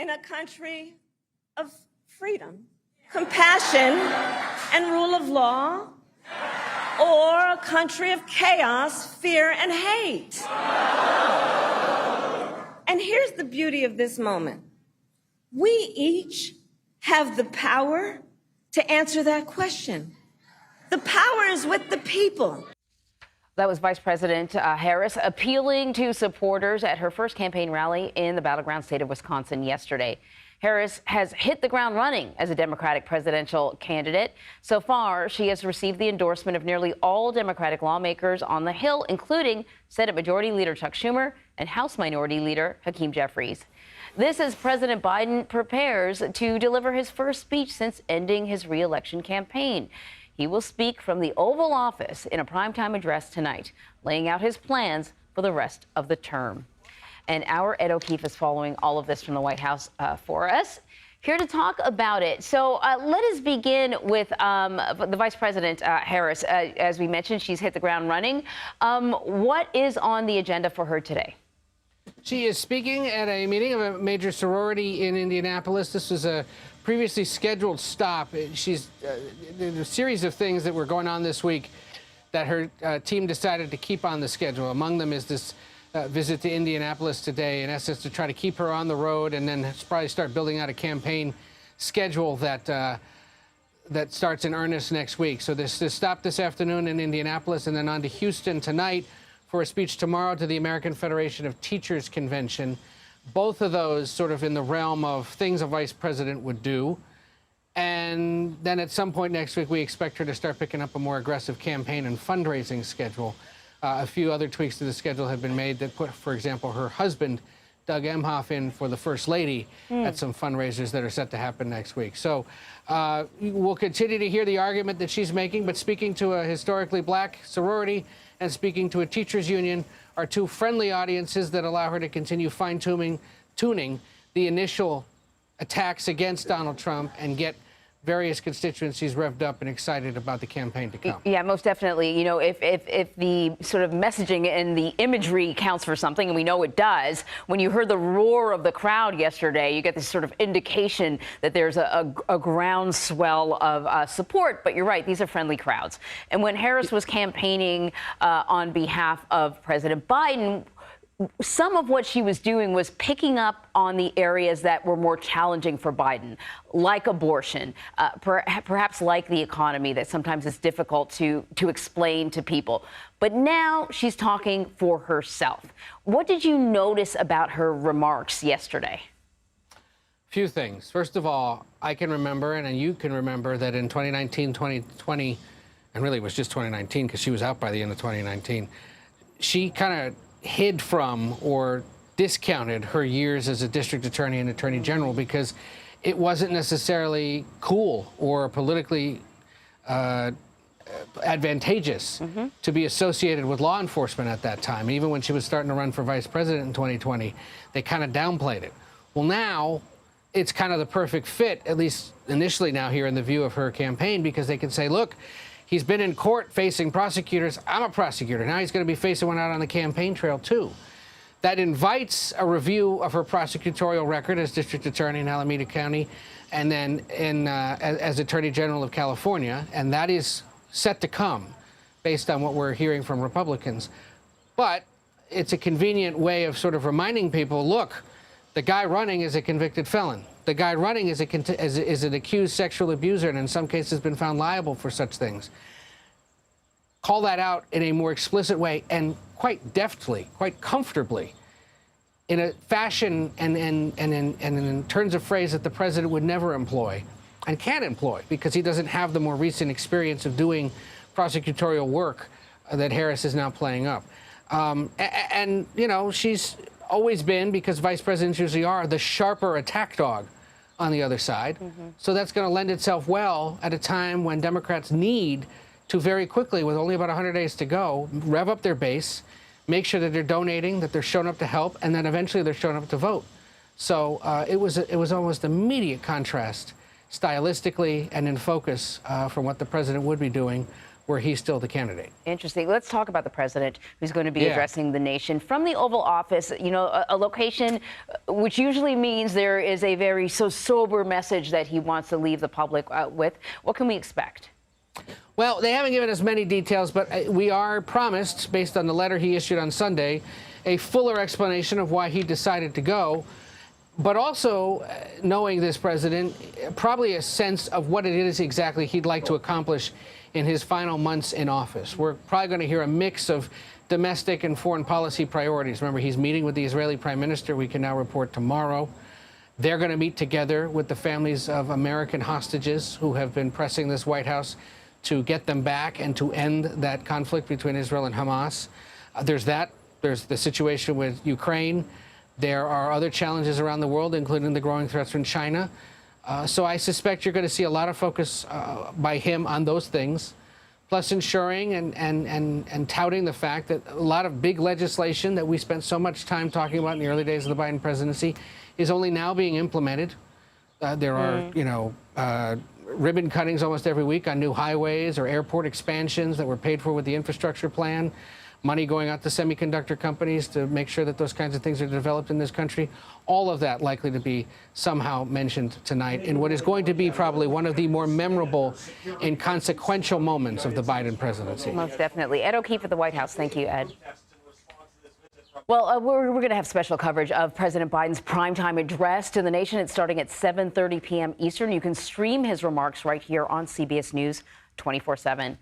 in a country of freedom, compassion, and rule of law, or a country of chaos, fear, and hate? And here's the beauty of this moment. We each have the power to answer that question. The power is with the people. That was Vice President Harris appealing to supporters at her first campaign rally in the battleground state of Wisconsin yesterday. Harris has hit the ground running as a Democratic presidential candidate. So far, she has received the endorsement of nearly all Democratic lawmakers on the Hill, including Senate Majority Leader Chuck Schumer and House Minority Leader Hakeem Jeffries. This as President Biden prepares to deliver his first speech since ending his re-election campaign. He will speak from the Oval Office in a primetime address tonight, laying out his plans for the rest of the term. And our Ed O'Keefe is following all of this from the White House for us. Here to talk about it. So let us begin with the Vice President Harris. As we mentioned, she's hit the ground running. What is on the agenda for her today? She is speaking at a meeting of a major sorority in Indianapolis. This was a previously scheduled stop. There's a series of things that were going on this week that her team decided to keep on the schedule. Among them is this visit to Indianapolis today, in essence, to try to keep her on the road and then probably start building out a campaign schedule that starts in earnest next week. So this stop this afternoon in Indianapolis and then on to Houston tonight for a speech tomorrow to the American Federation of Teachers Convention. Both of those sort of in the realm of things a vice president would do. And then at some point next week, we expect her to start picking up a more aggressive campaign and fundraising schedule. A few other tweaks to the schedule have been made that put, for example, her husband, Doug Emhoff, in for the First Lady at some fundraisers that are set to happen next week. So we'll continue to hear the argument that she's making, but speaking to a historically black sorority and speaking to a teachers union are two friendly audiences that allow her to continue fine-tuning the initial attacks against Donald Trump and get various constituencies revved up and excited about the campaign to come. Yeah, most definitely. You know, if the sort of messaging and the imagery counts for something, and we know it does, when you heard the roar of the crowd yesterday, you get this sort of indication that there's a groundswell of support. But you're right, these are friendly crowds. And when Harris was campaigning on behalf of President Biden, some of what she was doing was picking up on the areas that were more challenging for Biden, like abortion, perhaps like the economy, that sometimes is difficult to explain to people. But now she's talking for herself. What did you notice about her remarks yesterday? Few things. First of all, I can remember, and you can remember, that in 2019, 2020, and really it was just 2019 because she was out by the end of 2019, she kind of hid from or discounted her years as a district attorney and attorney general because it wasn't necessarily cool or politically advantageous to be associated with law enforcement at that time. Even when she was starting to run for vice president in 2020, they kind of downplayed it. Well, now it's kind of the perfect fit, at least initially now here in the view of her campaign, because they can say, look, he's been in court facing prosecutors. I'm a prosecutor. Now he's going to be facing one out on the campaign trail, too. That invites a review of her prosecutorial record as district attorney in Alameda County and then as attorney general of California. And that is set to come based on what we're hearing from Republicans. But it's a convenient way of sort of reminding people, look, the guy running is a convicted felon. The guy running is an accused sexual abuser and in some cases been found liable for such things. Call that out in a more explicit way and quite deftly, quite comfortably, in a fashion and in terms of phrase that the president would never employ and can't employ because he doesn't have the more recent experience of doing prosecutorial work that Harris is now playing up. And, you know, she's always been, because vice presidents usually are, the sharper attack dog on the other side. So that's going to lend itself well at a time when Democrats need to very quickly, with only about 100 days to go, rev up their base, make sure that they're donating, that they're showing up to help, and then eventually they're showing up to vote. So it was almost immediate contrast stylistically and in focus from what the president would be doing were he still the candidate. Interesting. Let's talk about the president who's going to be addressing the nation from the Oval Office, you know, a location which usually means there is a very sober message that he wants to leave the public with. What can we expect? Well, they haven't given us many details, but we are promised, based on the letter he issued on Sunday, a fuller explanation of why he decided to go, but also, knowing this president, probably a sense of what it is exactly he'd like to accomplish in his final months in office. We're probably going to hear a mix of domestic and foreign policy priorities. Remember, he's meeting with the Israeli prime minister, we can now report, tomorrow. They're going to meet together with the families of American hostages who have been pressing this White House to get them back and to end that conflict between Israel and Hamas. There's that. There's the situation with Ukraine. There are other challenges around the world, including the growing threats from China. So I suspect you're going to see a lot of focus by him on those things, plus ensuring and touting the fact that a lot of big legislation that we spent so much time talking about in the early days of the Biden presidency is only now being implemented. There are, you know, ribbon cuttings almost every week on new highways or airport expansions that were paid for with the infrastructure plan, money going out to semiconductor companies to make sure that those kinds of things are developed in this country. All of that likely to be somehow mentioned tonight in what is going to be probably one of the more memorable and consequential moments of the Biden presidency. Most definitely. Ed O'Keefe at the White House. Thank you, Ed. Well, we're going to have special coverage of President Biden's primetime address to the nation. It's starting at 7:30 p.m. Eastern. You can stream his remarks right here on CBS News 24/7.